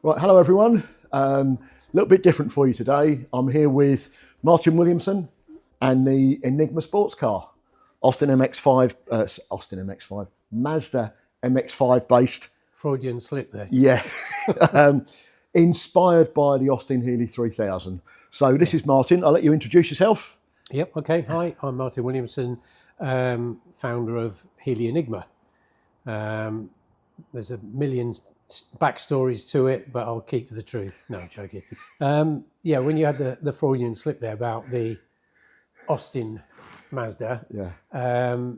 Right, hello everyone. A little bit different for you today. I'm here with Martin Williamson and the ENIGMA sports car, Mazda MX-5 based. Freudian slip there. Yeah, inspired by the Austin Healey 3000. So this is Martin. I'll let you introduce yourself. Yep, okay. Hi, I'm Martin Williamson, founder of Healey Enigma. There's a million backstories to it, but I'll keep to the truth. No, I'm joking. Yeah, when you had the Freudian slip there about the Austin Mazda,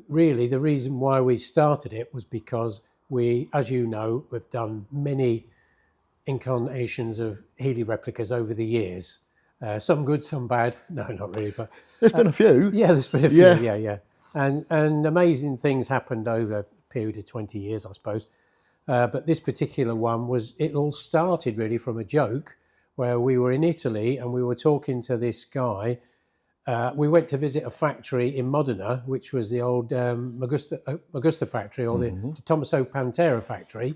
really the reason why we started it was because we, as you know, we've done many incarnations of Healey replicas over the years. Some good, some bad. No, not really, but There's been a few. Yeah, there's been a few. Yeah. And amazing things happened over a period of 20 years, I suppose. But this particular one it all started really from a joke where we were in Italy and we were talking to this guy. We went to visit a factory in Modena, which was the old Magusta factory, or the Tommaso Pantera factory,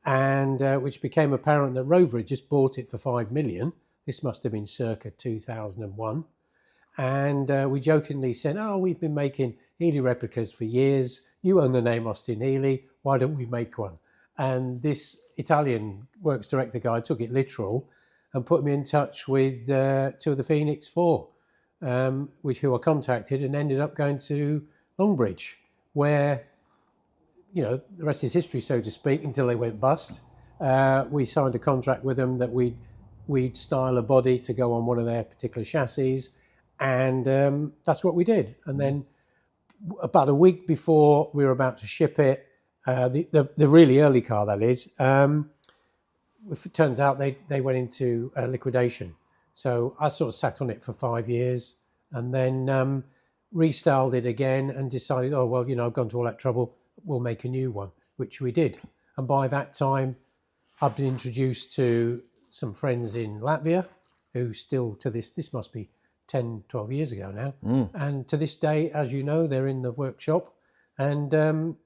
and which became apparent that Rover had just bought it for $5 million. This must have been circa 2001. And we jokingly said, we've been making Healey replicas for years. You own the name Austin Healey. Why don't we make one? And this Italian works director guy took it literal and put me in touch with two of the Phoenix 4, who I contacted and ended up going to Longbridge, where, the rest is history, so to speak, until they went bust. We signed a contract with them that we'd style a body to go on one of their particular chassis, and that's what we did. And then about a week before we were about to ship it, the really early car, that is, it turns out they went into liquidation. So I sort of sat on it for 5 years and then restyled it again and decided, I've gone to all that trouble, we'll make a new one, which we did. And by that time, I've been introduced to some friends in Latvia who still to this must be 10, 12 years ago now. And to this day, as you know, they're in the workshop and,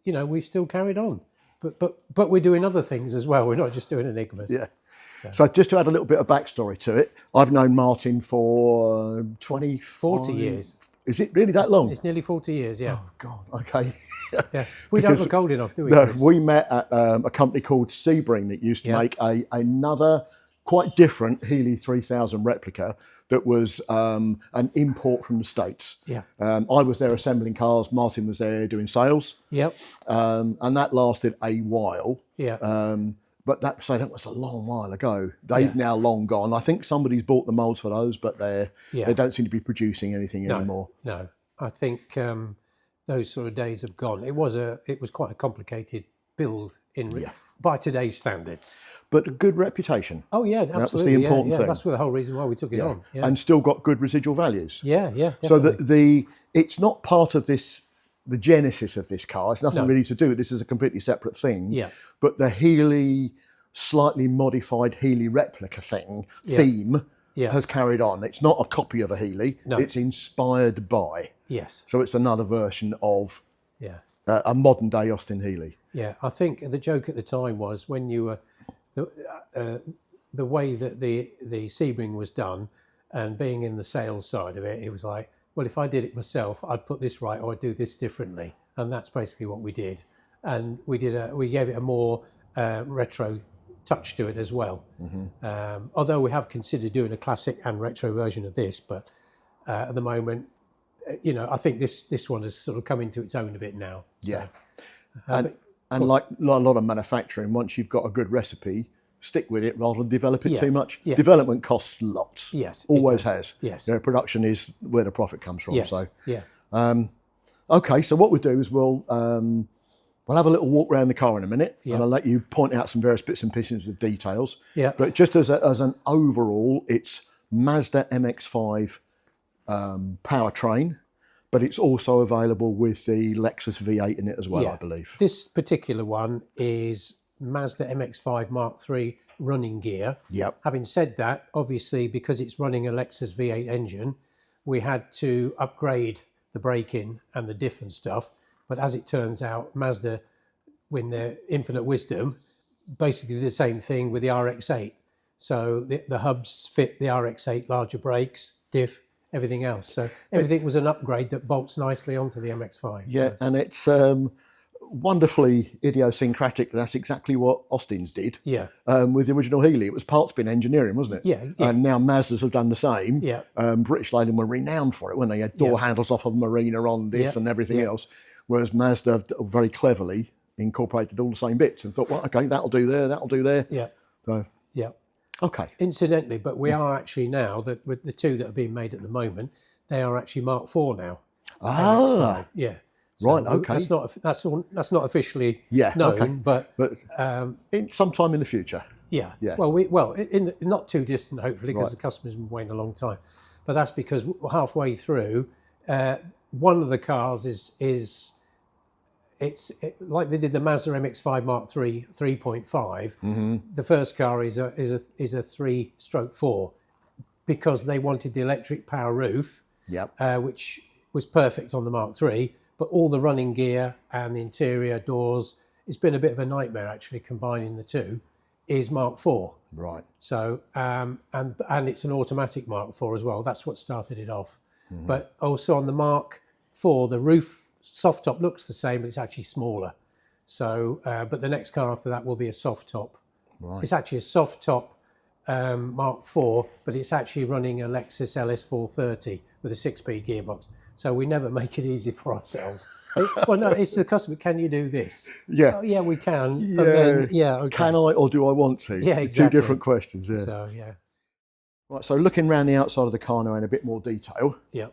we've still carried on. But we're doing other things as well. We're not just doing Enigmas. Yeah. So just to add a little bit of backstory to it, I've known Martin for 40 years. Is it really that long? It's nearly 40 years, yeah. Oh, God, okay. Yeah. We don't look old enough, do we? No, Chris? we met at a company called Sebring that used to make another quite different Healey 3000 replica that was an import from the States. Yeah. I was there assembling cars, Martin was there doing sales. Yep. And that lasted a while. Yeah. But that was a long while ago. They've now long gone. I think somebody's bought the moulds for those, but they don't seem to be producing anything anymore. No, I think those sort of days have gone. It was quite a complicated build by today's standards. But a good reputation. Oh yeah, absolutely. That was the important thing. That's the whole reason why we took it on. Yeah. And still got good residual values. Yeah, definitely. So it's not part of the genesis of this car. It's nothing really to do with this. Is a completely separate thing. Yeah. But the Healey, slightly modified Healey replica theme has carried on. It's not a copy of a Healey. No. It's inspired by. Yes. So it's another version of a modern day Austin Healey. Yeah, I think the joke at the time was when you were the way that the Sebring was done, and being in the sales side of it, it was like, well, if I did it myself, I'd put this right or I'd do this differently, and that's basically what we did. And we gave it a more retro touch to it as well. Mm-hmm. Although we have considered doing a classic and retro version of this, but at the moment, I think this one has sort of come into its own a bit now. Yeah. And like a lot of manufacturing, once you've got a good recipe, stick with it rather than develop it too much. Yeah. Development costs lots. Yes. Always has. Yes. Production is where the profit comes from. Yes. So yeah. Okay, so what we'll do is we'll have a little walk around the car in a minute, and I'll let you point out some various bits and pieces of details. Yeah. But just as an overall, it's Mazda MX-5 powertrain, but it's also available with the Lexus V8 in it as well, I believe. This particular one is Mazda MX-5 Mark III running gear. Yep. Having said that, obviously, because it's running a Lexus V8 engine, we had to upgrade the braking and the diff and stuff. But as it turns out, Mazda, with their infinite wisdom, basically the same thing with the RX-8. So the hubs fit the RX-8, larger brakes, diff, everything else. So everything was an upgrade that bolts nicely onto the MX-5. Yeah, So, and it's wonderfully idiosyncratic. That's exactly what Austin's did. yeah. With the original Healey, it was parts bin engineering, wasn't it? Yeah, yeah. And now Mazdas have done the same. Yeah. British Leyland were renowned for it when they had door handles off of Marina on this and everything else, whereas Mazda have very cleverly incorporated all the same bits and thought, well, okay, that'll do there, that'll do there. Yeah. So, Yeah. okay. Incidentally, but we are actually now, that with the two that are being made at the moment, they are actually Mark IV now. Ah, yeah. So right, okay. That's not officially known, okay. but in sometime in the future. Yeah. Yeah. Well, in not too distant, hopefully, because the customer's been waiting a long time. But that's because halfway through, one of the cars is like they did the Mazda MX-5 Mark III 3.5. The first car is a 3/4 because they wanted the electric power roof, which was perfect on the Mark III. But all the running gear and the interior doors, it's been a bit of a nightmare actually combining the two, is Mark IV. Right. So, and it's an automatic Mark IV as well. That's what started it off. But also on the Mark IV, the roof soft top looks the same, but it's actually smaller. So, but the next car after that will be a soft top. Right. It's actually a soft top Mark IV, but it's actually running a Lexus LS430 with a 6-speed gearbox. So we never make it easy for ourselves. Well, no, it's the customer. Can you do this? Yeah. Oh, yeah, we can. Yeah. And then, okay. Can I or do I want to? Yeah, exactly. Two different questions. Yeah. So, yeah. Right. So looking around the outside of the car now in a bit more detail. Yeah.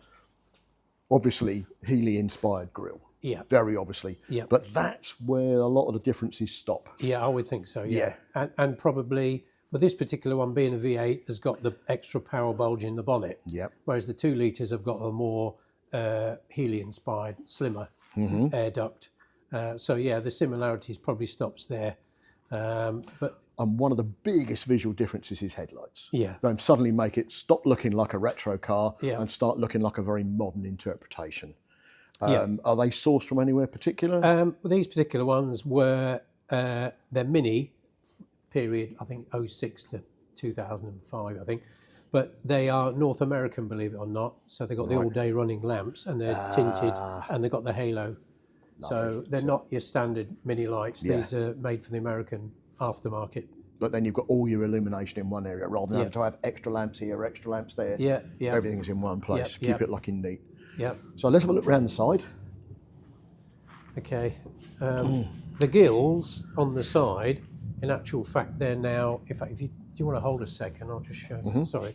Obviously, Healey-inspired grille. Yeah. Very obviously. Yeah. But that's where a lot of the differences stop. Yeah, I would think so. Yeah. And probably, well, this particular one being a V8 has got the extra power bulge in the bonnet. Yep. Whereas the 2 litres have got a more Healey-inspired, slimmer air duct. So yeah, the similarities probably stops there. But And one of the biggest visual differences is headlights. Yeah. They suddenly make it stop looking like a retro car Yeah. and start looking like a very modern interpretation. Yeah. Are they sourced from anywhere particular? these particular ones were they're mini period, I think 06 to 2005, I think. But they are North American, believe it or not. So they've got the all-day running lamps and they're tinted and they've got the halo. So they're not your standard mini lights. Yeah. These are made for the American aftermarket. But then you've got all your illumination in one area rather than having to have extra lamps here, extra lamps there. Yeah, yeah. Everything's in one place. Yeah, Keep it looking neat. Yeah. So let's have a look around the side. Okay. The gills on the side, in actual fact, they're now. In fact, do you want to hold a second? I'll just show you. Sorry.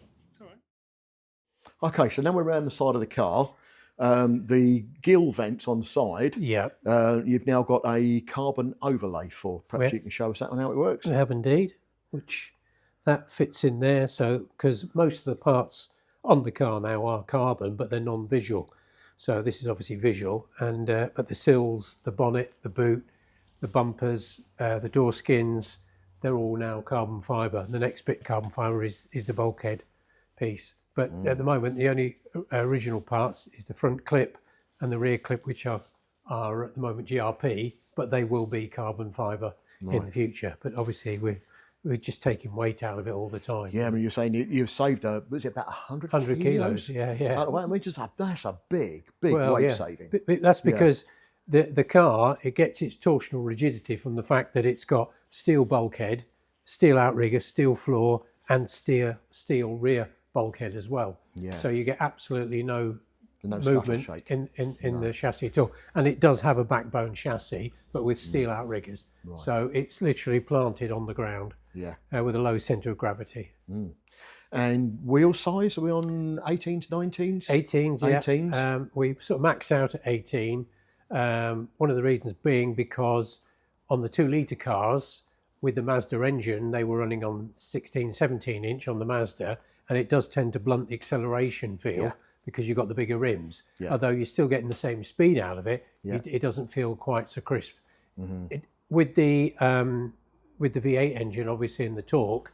Okay, so now we're around the side of the car. The gill vents on the side. Yeah. You've now got a carbon overlay for. Perhaps you can show us that and how it works. We have indeed, which that fits in there. So, because most of the parts on the car now are carbon, but they're non-visual. So this is obviously visual, and but the sills, the bonnet, the boot, the bumpers, the door skins, they're all now carbon fibre. The next bit carbon fibre is the bulkhead piece. But at the moment, the only original parts is the front clip and the rear clip, which are at the moment GRP, but they will be carbon fibre in the future. But obviously, we're just taking weight out of it all the time. Yeah, I mean, you're saying you've saved was it about 100 kilos? Yeah, yeah. By the way, I mean, that's a big weight saving. But that's because the car, it gets its torsional rigidity from the fact that it's got steel bulkhead, steel outrigger, steel floor, and steel rear bulkhead as well. Yeah. So you get absolutely no movement in the chassis at all. And it does have a backbone chassis, but with steel outriggers. Right. So it's literally planted on the ground with a low centre of gravity. And wheel size, are we on 18s, 19s? 18s, yeah. 18s? We sort of max out at 18. One of the reasons being because on the 2-litre cars, with the Mazda engine, they were running on 16, 17 inch on the Mazda, and it does tend to blunt the acceleration feel because you've got the bigger rims. Although you're still getting the same speed out of it, it doesn't feel quite so crisp. With the V8 engine, obviously, in the torque,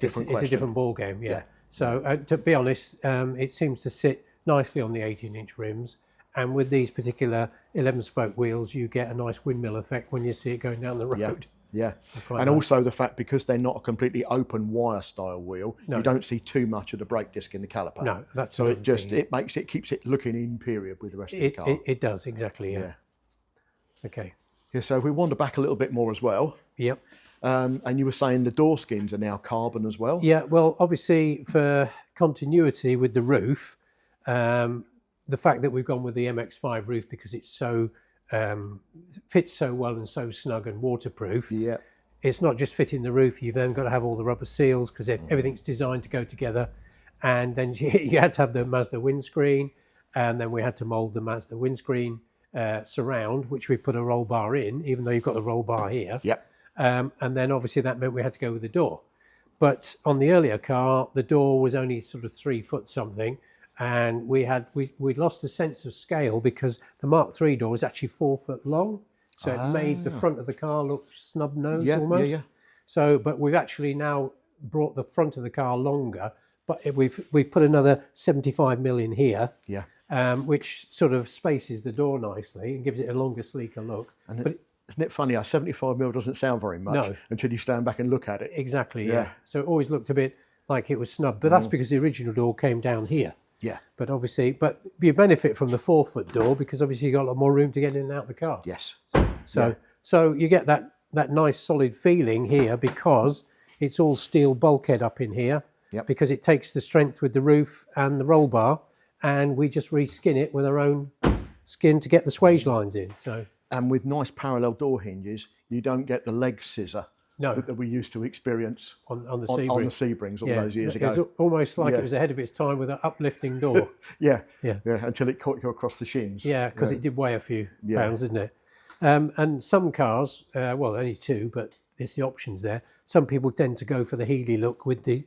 it's a different ball game. Yeah. So to be honest, it seems to sit nicely on the 18-inch rims. And with these particular 11-spoke wheels, you get a nice windmill effect when you see it going down the road. Yeah, quite and like. also the fact because they're not a completely open wire style wheel, you don't see too much of the brake disc in the caliper. No, that's so another thing. it keeps it looking in period with the rest of the car. It does, exactly, yeah. Okay. Yeah, so if we wander back a little bit more as well, Yep. and you were saying the door skins are now carbon as well. Yeah, well, obviously for continuity with the roof, the fact that we've gone with the MX-5 roof because it's so fits so well and so snug and waterproof. Yeah. It's not just fitting the roof, you've then got to have all the rubber seals because everything's designed to go together. And then you had to have the Mazda windscreen, and then we had to mould the Mazda windscreen surround, which we put a roll bar in, even though you've got the roll bar here. Yep. And then obviously that meant we had to go with the door. But on the earlier car, the door was only sort of 3 foot something, and we lost the sense of scale because the Mark III door was actually 4 foot long, so it made the front of the car look snub nosed almost. Yeah. So, but we've actually now brought the front of the car longer, but we've put another 75 mm in here. Yeah. Which sort of spaces the door nicely and gives it a longer, sleeker look. And isn't it funny how 75 mm doesn't sound very much until you stand back and look at it? Exactly, yeah. So it always looked a bit like it was snub, but that's because the original door came down here. Yeah. But obviously, you benefit from the 4 foot door because obviously you've got a lot more room to get in and out of the car. Yes. So you get that nice solid feeling here because it's all steel bulkhead up in here. Yep. Because it takes the strength with the roof and the roll bar, and we just reskin it with our own skin to get the swage lines in. So. And with nice parallel door hinges, you don't get the leg scissor that we used to experience on the Sebrings all those years ago. It was almost like it was ahead of its time with an uplifting door. yeah, until it caught you across the shins. Yeah, because it did weigh a few pounds, didn't it? And some cars, well, only two, but it's the options there. Some people tend to go for the Healy look with the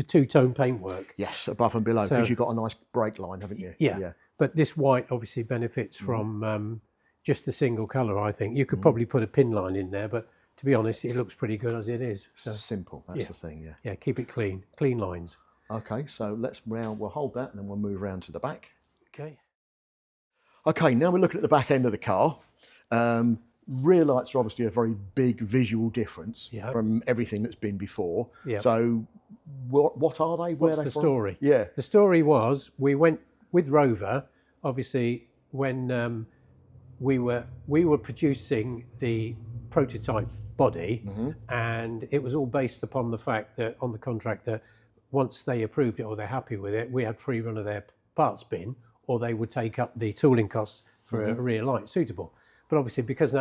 two-tone paintwork. Yes, above and below, because you've got a nice brake line, haven't you? Yeah. But this white obviously benefits from just the single colour, I think. You could probably put a pin line in there, but to be honest, it looks pretty good as it is. So simple, that's the thing, Yeah, keep it clean lines. Okay, so we'll hold that and then we'll move around to the back. Okay, now we're looking at the back end of the car. Rear lights are obviously a very big visual difference from everything that's been before. Yeah. So what are they? What's the story? Yeah. The story was we went with Rover, obviously, when we were producing the prototype body, and it was all based upon the fact that on the contract that once they approved it or they're happy with it, we had free run of their parts bin, or they would take up the tooling costs for a rear light suitable. But obviously, because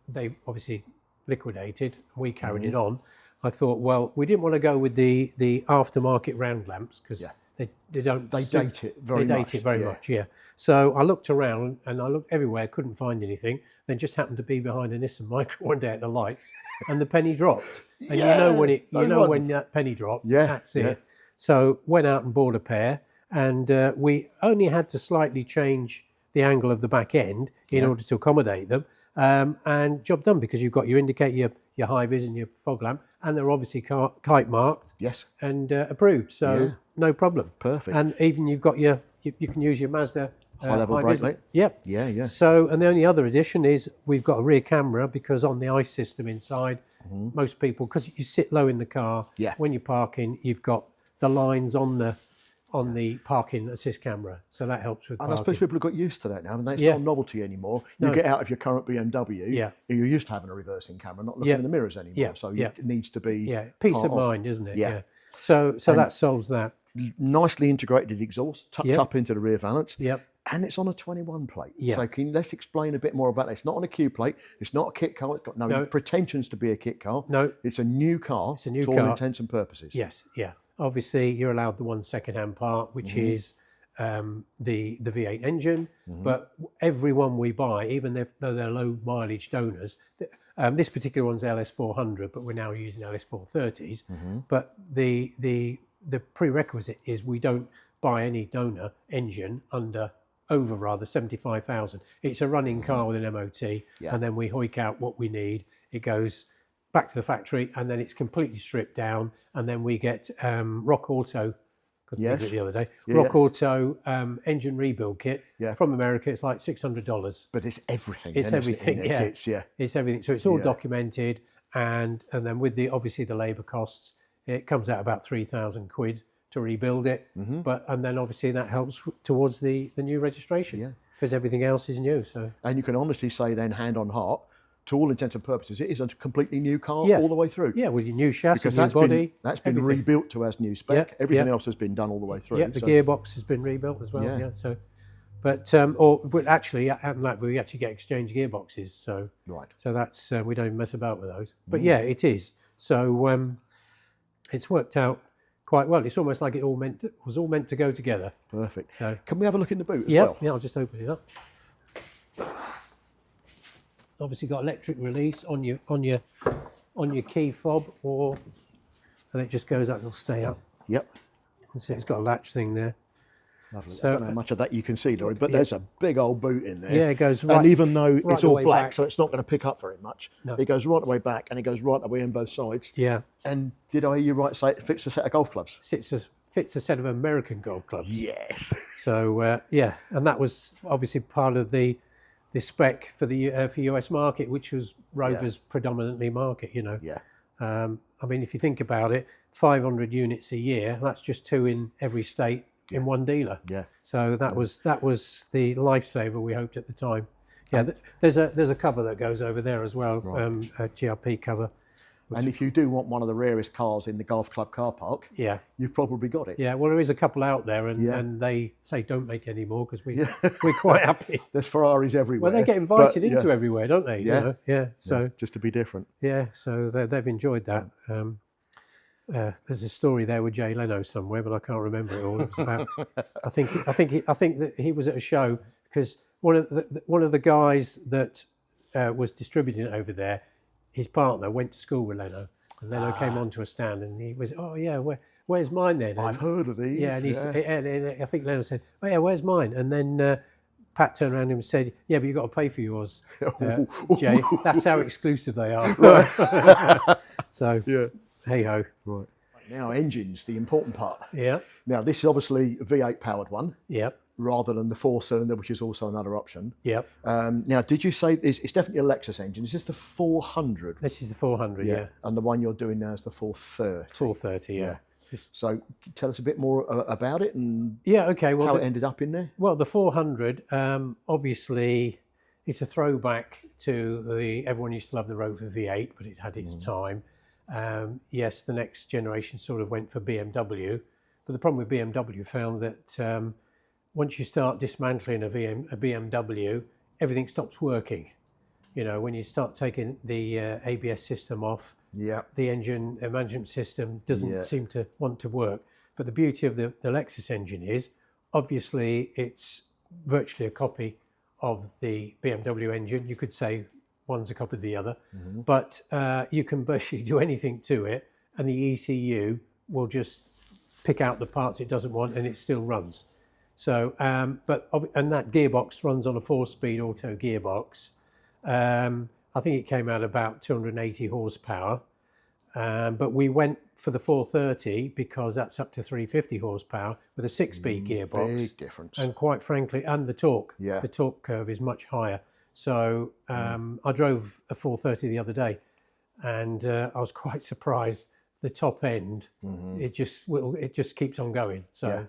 they obviously liquidated, we carried it on. I thought, well, we didn't want to go with the aftermarket round lamps because they date it very much. Yeah. So I looked around and I looked everywhere, couldn't find anything. Then just happened to be behind a Nissan Micra one day at the lights, and the penny dropped. And you know when that penny drops, that's it. So went out and bought a pair, and we only had to slightly change the angle of the back end in order to accommodate them, and job done, because you've got your indicator, your high vis and your fog lamp, and they're obviously kite marked and approved, so no problem. Perfect. And even you've got you can use your Mazda high level brake light. Yep. Yeah. So, and the only other addition is we've got a rear camera, because on the ICE system inside, most people, because you sit low in the car, when you're parking, you've got the lines on the parking assist camera, so that helps with parking. And I suppose people have got used to that now, and it's not a novelty anymore. You get out of your current BMW, you're used to having a reversing camera, not looking in the mirrors anymore, so it needs to be peace of mind, isn't it? Yeah. So that solves that. Nicely integrated exhaust, tucked up into the rear valance. Yep. And it's on a 21 plate. So let's explain a bit more about that. It's not on a Q plate. It's not a kit car. It's got no pretensions to be a kit car. No. It's a new car. It's a new to car. all intents and purposes. Yes, yeah. Obviously, you're allowed the one second-hand part, which is the V8 engine. But every one we buy, even though they're low mileage donors, this particular one's LS400, but we're now using LS430s. But the prerequisite is we don't buy any donor engine over 75,000. It's a running car with an MOT, and then we hoik out what we need. It goes back to the factory, and then it's completely stripped down, and then we get Rock Auto. Couldn't think of it the other day. Rock Auto engine rebuild kit from America. It's like $600. But it's everything. It's everything. It's everything. So it's all documented, and then with obviously the labour costs, it comes out about £3,000 to rebuild it. And then obviously that helps towards the new registration because everything else is new. So and you can honestly say then, hand on heart, to all intents and purposes, it is a completely new car all the way through. Yeah, with your new chassis, because new body. That's been rebuilt to as new spec. Everything else has been done all the way through. Yeah, the gearbox has been rebuilt as well. Yeah. So, but actually, at Latviia, we actually get exchange gearboxes. So So that's we don't mess about with those. But yeah, it is. So it's worked out quite well. It's almost like it was all meant to go together. Perfect. So can we have a look in the boot as well? Yeah, I'll just open it up. Obviously got electric release on your key fob, and it just goes up. It'll stay up. Yep. And so it's got a latch thing there. Lovely. So, I don't know how much of that you can see, Laurie, but there's a big old boot in there. Yeah, it goes right. And even though it's all black, back. so it's not going to pick up very much, it goes right the way back, and it goes right the way in both sides. Yeah. And did I hear you right say it fits a set of golf clubs? Fits a set of American golf clubs. Yes. So and that was obviously part of the spec for the for US market, which was Rover's predominantly market. Yeah. I mean, if you think about it, 500 units a year. That's just 2 in every state in one dealer. Yeah. So that was the lifesaver we hoped at the time. Yeah. There's a cover that goes over there as well. A GRP cover. And if you do want one of the rarest cars in the golf club car park, you've probably got it. Yeah, well, there is a couple out there, and they say don't make any more because we're quite happy. There's Ferraris everywhere. Well, they get invited into everywhere, don't they? Yeah. You know? Yeah. So just to be different. Yeah. So they've enjoyed that. There's a story there with Jay Leno somewhere, but I can't remember it all. It was about. I think that he was at a show because one of the guys that was distributing it over there. His partner went to school with Leno, and Leno came onto a stand, and he was, where's mine then? And, I've heard of these. Yeah, and I think Leno said, oh yeah, where's mine? And then Pat turned around and said, yeah, but you've got to pay for yours, Jay. That's how exclusive they are. So, hey ho. Right. Now, engines, the important part. Yeah. Now, this is obviously a V8 powered one. Yep. Rather than the 4-cylinder, which is also another option. Yep. Now, did you say it's definitely a Lexus engine? Is this the 400? This is the 400, yeah. And the one you're doing now is the 430. 430, yeah. So tell us a bit more about it and well, how it ended up in there. Well, the 400, obviously, it's a throwback to everyone used to love the Rover V8, but it had its time. Yes, the next generation sort of went for BMW, but the problem with BMW found that once you start dismantling a BMW, everything stops working. You know, when you start taking the ABS system off, the engine management system doesn't seem to want to work. But the beauty of the Lexus engine is, obviously, it's virtually a copy of the BMW engine. You could say one's a copy of the other, but you can virtually do anything to it, and the ECU will just pick out the parts it doesn't want, and it still runs. So, and that gearbox runs on a 4-speed auto gearbox. I think it came out about 280 horsepower, but we went for the 430 because that's up to 350 horsepower with a 6-speed gearbox. Big difference. And quite frankly, and the torque. Yeah. The torque curve is much higher. So I drove a 430 the other day, and I was quite surprised. The top end, it just keeps on going. So.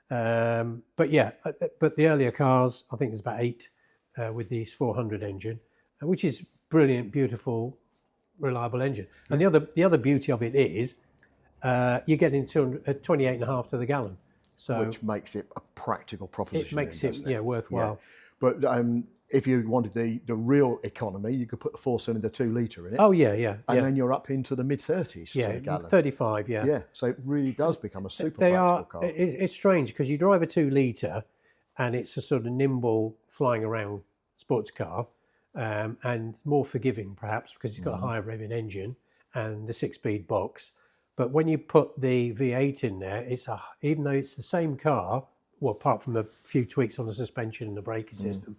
But the earlier cars, I think there's about 8 with this 400 engine, which is brilliant, beautiful, reliable engine. And the other beauty of it is you're getting 28.5 to the gallon. So which makes it a practical proposition. It makes it worthwhile. Yeah. But if you wanted the real economy, you could put the 4-cylinder 2-litre in it. Oh yeah. And then you're up into the mid-30s to the gallon. 35, yeah. Yeah, so it really does become a super practical car. It's strange because you drive a 2-litre and it's a sort of nimble, flying around sports car and more forgiving perhaps because it's got a higher revving engine and the 6-speed box. But when you put the V8 in there, even though it's the same car, well, apart from a few tweaks on the suspension and the braking system,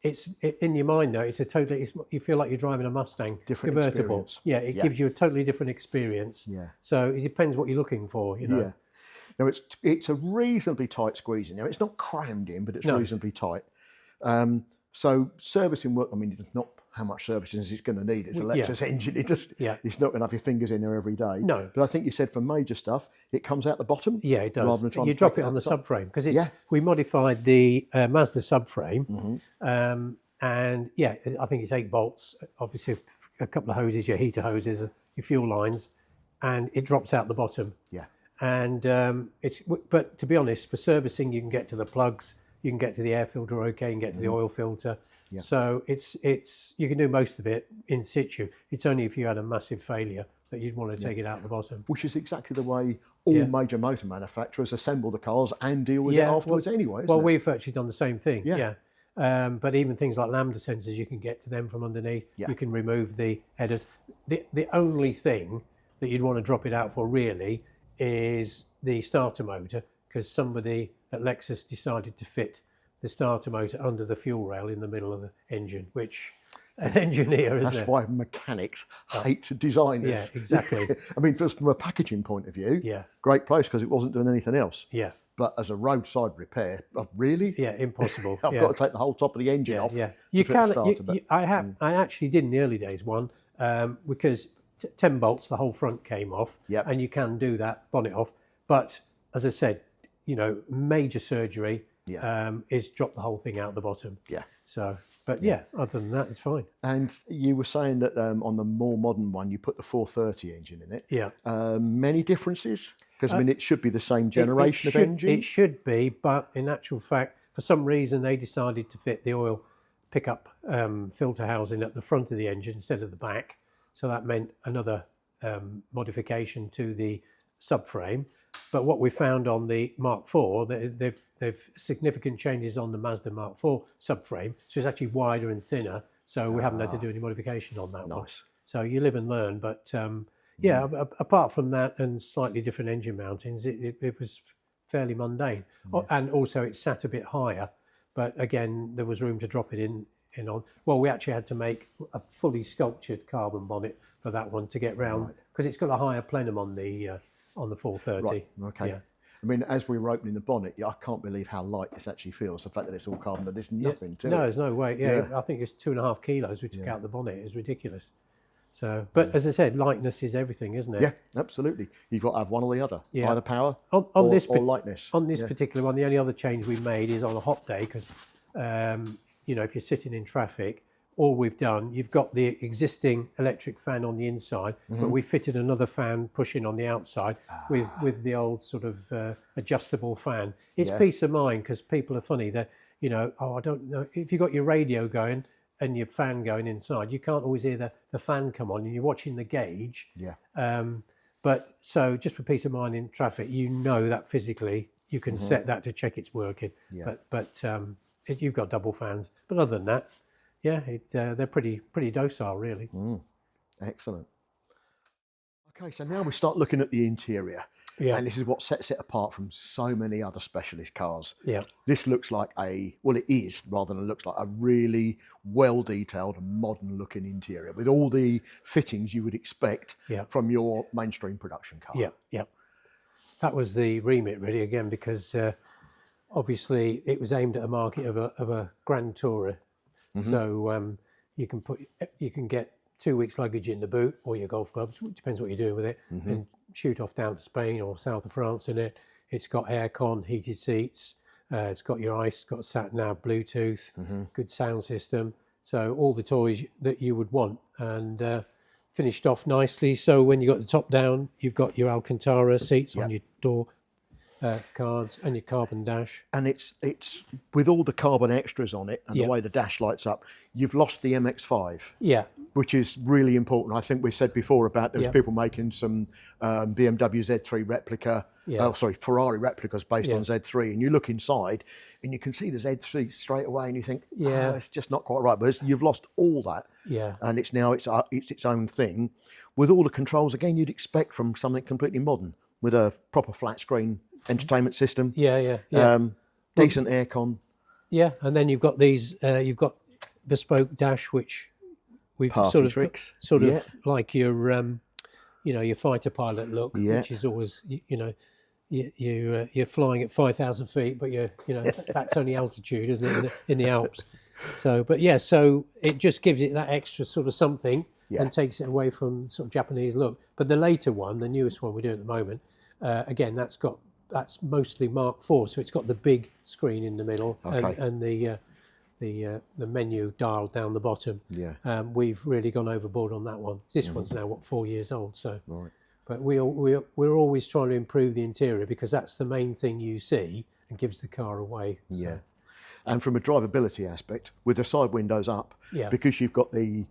in your mind though, you feel like you're driving a Mustang different convertible. Experience. Yeah, it gives you a totally different experience. Yeah. So it depends what you're looking for, you know. Yeah. Now it's a reasonably tight squeeze in there. It's not crammed in, but it's reasonably tight. So servicing work, I mean, it's not how much servicing it's going to need. It's a Lexus engine. It's not going to have your fingers in there every day. No. But I think you said for major stuff, it comes out the bottom. Yeah, it does. Rather than trying You to drop take it on the out subframe because we modified the Mazda subframe, and I think it's 8 bolts. Obviously, a couple of hoses, your heater hoses, your fuel lines, and it drops out the bottom. Yeah. And but to be honest, for servicing, you can get to the plugs, you can get to the air filter, okay, you can get to the oil filter. Yeah. So it's you can do most of it in situ. It's only if you had a massive failure that you'd want to take it out the bottom. Which is exactly the way all major motor manufacturers assemble the cars and deal with it afterwards anyway, isn't it? We've actually done the same thing, but even things like lambda sensors, you can get to them from underneath. Yeah. You can remove the headers. The only thing that you'd want to drop it out for really is the starter motor, because somebody at Lexus decided to fit the starter motor under the fuel rail in the middle of the engine, which an engineer, isn't it? That's why mechanics hate designers. Yeah, exactly. I mean, just from a packaging point of view, great place because it wasn't doing anything else. Yeah. But as a roadside repair, really? Yeah, impossible. I've got to take the whole top of the engine off. Yeah, you can. I actually did in the early days one because 10 bolts, the whole front came off, and you can do that bonnet off. But as I said, major surgery is drop the whole thing out the bottom. Yeah. So, but other than that, it's fine. And you were saying that on the more modern one, you put the 430 engine in it. Yeah. Many differences? Because I mean, it should be the same generation of engine. It should be, but in actual fact, for some reason, they decided to fit the oil pickup filter housing at the front of the engine instead of the back. So that meant another modification to the subframe. But what we found on the Mark IV, they've significant changes on the Mazda Mark IV subframe. So it's actually wider and thinner. So we haven't had to do any modification on that one. So you live and learn. But apart from that and slightly different engine mountings, it was fairly mundane. And also it sat a bit higher. But again, there was room to drop it in on. Well, we actually had to make a fully sculptured carbon bonnet for that one to get round, because it's got a higher plenum on the 430. Right. Okay. Yeah. I mean, as we were opening the bonnet, I can't believe how light this actually feels. The fact that it's all carbon, but there's nothing to it. No, there's no weight. Yeah, I think it's 2.5 kilos we took out the bonnet. It's ridiculous. So, but as I said, lightness is everything, isn't it? Yeah, absolutely. You've got to have one or the other, either power or lightness. On this particular one, the only other change we made is on a hot day, because if you're sitting in traffic, all we've done, you've got the existing electric fan on the inside, but we fitted another fan pushing on the outside with the old sort of adjustable fan. It's peace of mind, because people are funny. That I don't know if you've got your radio going and your fan going inside, you can't always hear the fan come on, and you're watching the gauge. Yeah. But so just for peace of mind in traffic, that physically you can set that to check it's working. Yeah. But you've got double fans. But other than that, they're pretty docile, really. Excellent. Okay, so now we start looking at the interior. Yeah. And this is what sets it apart from so many other specialist cars. Yeah. This looks like it is, rather than looks like, a really well-detailed, modern-looking interior with all the fittings you would expect from your mainstream production car. Yeah, yeah. That was the remit, really, again, because obviously it was aimed at a market of a Grand Tourer. So you can get 2 weeks luggage in the boot, or your golf clubs, depends what you're doing with it, and shoot off down to Spain or south of France in it. It's got aircon, heated seats, it's got your ice, got sat nav, Bluetooth, good sound system. So all the toys that you would want, and finished off nicely. So when you got the top down, you've got your Alcantara seats on your door cards and your carbon dash. And it's with all the carbon extras on it and the way the dash lights up, you've lost the MX-5. Yeah. Which is really important. I think we said before about there was people making some BMW Z3 replica, Ferrari replicas based on Z3, and you look inside and you can see the Z3 straight away and you think, it's just not quite right. But you've lost all that. Yeah. And it's now it's its own thing with all the controls, again, you'd expect from something completely modern with a proper flat screen entertainment system. Decent aircon. Yeah, and then you've got these, you've got bespoke dash, which we've Party tricks. Sort of like your, your fighter pilot look, which is always, you're flying at 5,000 feet, but that's only altitude, isn't it, in the Alps? So, but yeah, so it just gives it that extra sort of something Yeah. and takes it away from sort of Japanese look. But the later one, the newest one we're doing at the moment, again, that's mostly Mark IV, so it's got the big screen in the middle and the menu dialed down the bottom. Yeah. We've really gone overboard on that one. This one's now 4 years old, so. Right. But we're always trying to improve the interior because that's the main thing you see and gives the car away. So. Yeah. And from a drivability aspect, with the side windows up, because you've got the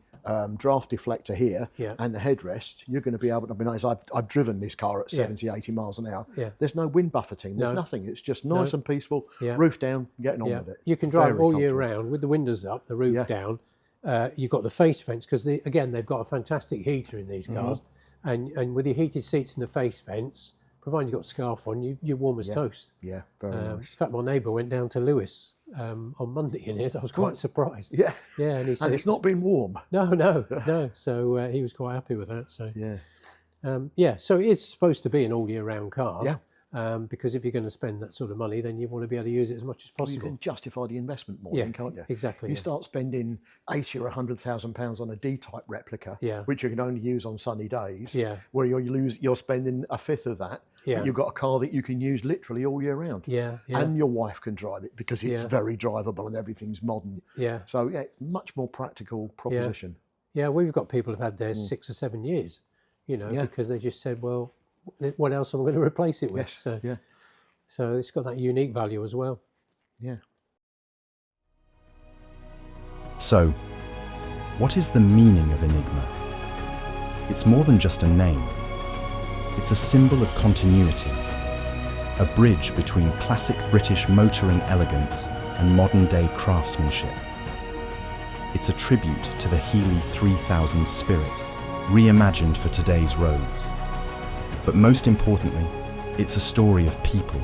draft deflector here and the headrest, you're going to be able to, I mean, as I've driven this car at 70, 80 miles an hour, there's no wind buffeting, there's nothing. It's just nice and peaceful, roof down, getting on with it. You can drive all year round with the windows up, the roof down. You've got the face vents, because again, they've got a fantastic heater in these cars. And with the heated seats and the face vents, provided you've got a scarf on, you're warm as toast. Yeah, very nice. In fact, my neighbour went down to Lewis on Monday in his. I was quite surprised. Yeah, yeah, and he said it's not been warm. No. So he was quite happy with that. So so it is supposed to be an all year round car. Yeah. Because if you're going to spend that sort of money, then you want to be able to use it as much as possible. Well, you can justify the investment more, then, can't you? Exactly. You start spending £80,000 or £100,000 on a D-type replica, which you can only use on sunny days. Where you're spending a fifth of that. But you've got a car that you can use literally all year round. And your wife can drive it because it's very drivable and everything's modern. So much more practical proposition. Yeah, we've got people who've had theirs 6 or 7 years, because they just said, well, what else am I going to replace it with? So it's got that unique value as well. Yeah. So, what is the meaning of Enigma? It's more than just a name. It's a symbol of continuity, a bridge between classic British motoring elegance and modern-day craftsmanship. It's a tribute to the Healey 3000 spirit, reimagined for today's roads. But most importantly, it's a story of people,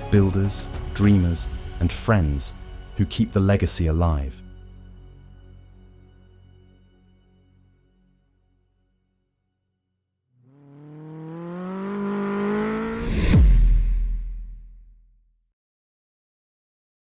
builders, dreamers, and friends who keep the legacy alive.